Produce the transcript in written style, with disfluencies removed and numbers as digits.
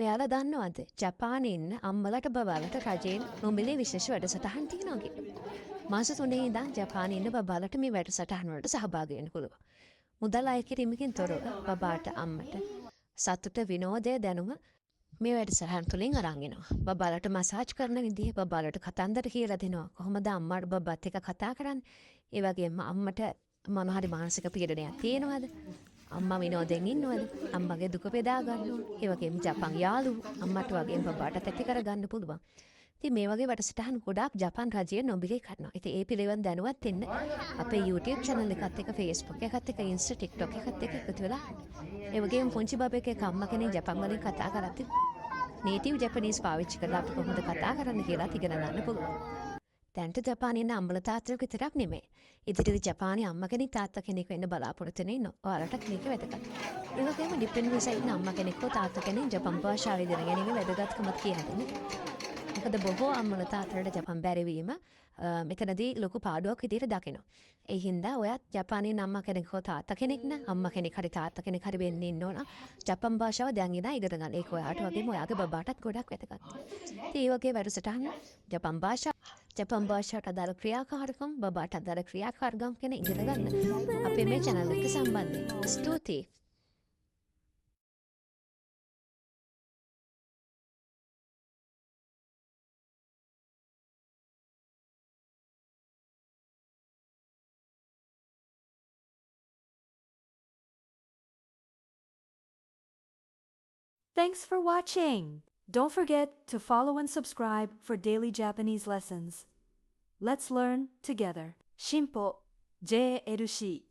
ඔයාලා දන්නවද ජපානයේ ඉන්න අම්මලට බබාලට රජයෙන් නොමිලේ විශේෂ වැඩසටහන් තියෙනවා කියලා. මාස 3 ඉඳන් ජපානයේ ඉන්න බබාලට මේ වැඩසටහන් වලට සහභාගී වෙන්න පුළුවන්. මුදල් අය කිරීමකින් තොරව බබාට අම්මට සතුට විනෝදය දැනුම මේ වැඩසටහන් තුලින් අරන් එනවා. බබාලට මසාජ් කරන විදිහ බබාලට කතන්දර කියලා දෙනවා. කොහොමද අම්මාට බබාත් එක්ක කතා කරන්නේ? ඒ වගේම අම්මට මොන හරි මානසික පීඩනයක් තියෙනවද? අම්මා විනෝදෙන් ඉන්නවද? අම්මගේ දුක බෙදා ගන්න ඕන. ඒ වගේම ජපන් යාළුවෝ අම්මට වගේම බබාටත් ඇති කර ගන්න පුළුවන්. ඉතින් මේ වගේ වැඩසටහන් ගොඩාක් ජපන් රජය නොමිලේ කරනවා. ඉතින් ඒ පිළිවෙන් දැනුවත් වෙන්න අපේ YouTube channel එකත් එක්ක Facebook එකත් එක්ක Insta TikTok එකත් එක්ක එකතු වෙලා. ඒ වගේම පුංචි බබෙක් එක්ක අම්මා කෙනෙක් ජපන් වලින් කතා කරද්දි native Japanese පාවිච්චි කරලා අපි කොහොමද කතා කරන්න කියලා ඉගෙන ගන්න පුළුවන්. දැන්ට ජපානයේ ඉන්න අම්මලා තාත්තලා විතරක් නෙමෙයි. ඉදිරියට ජපානයේ අම්මා කෙනෙක් තාත්තා කෙනෙක් වෙන්න බලාපොරොත්තු වෙන ඉන්නවා. ඔයාලට මේක වැදගත්. ඒ වගේම ඩිපෙන්ඩ් වීසා ඉන්න අම්මා කෙනෙක් හෝ තාත්තා කෙනෙක් ජපන් භාෂාව ඉගෙන ගැනීම වැදගත්කමක් කියලා දෙන්නේ. මොකද බොහෝ අම්මලා තාත්තලාට ජපන් බැරි වීම මෙතනදී ලොකු පාඩුවක් විදිහට දකිනවා. ඒ හින්දා ඔයත් ජපානයේ අම්මා කෙනෙක් හෝ තාත්තා කෙනෙක් නම් අම්මා කෙනෙක් හරි තාත්තා කෙනෙක් හරි වෙන්න ඉන්න ඕන. ජපන් භාෂාව දැන් ඉඳන් ඉගෙන ගන්න. ඒක ඔයාට වගේම ඔයාගේ බබාටත් ගොඩක් වැදගත්. ඉතින් ඒ වගේ වැඩසටහන ජපන් භාෂාවට අදාළ ක්‍රියාකාරකම් බබාට අදාළ ක්‍රියාකාරකම් ගැන ඉගෙන ගන්න අපේ මේ channel එකට සම්බන්ධ වෙන්න. ස්තුතියි. Thanks for watching. Don't forget to follow and subscribe for daily Japanese lessons. Let's learn together. Shimpo JLC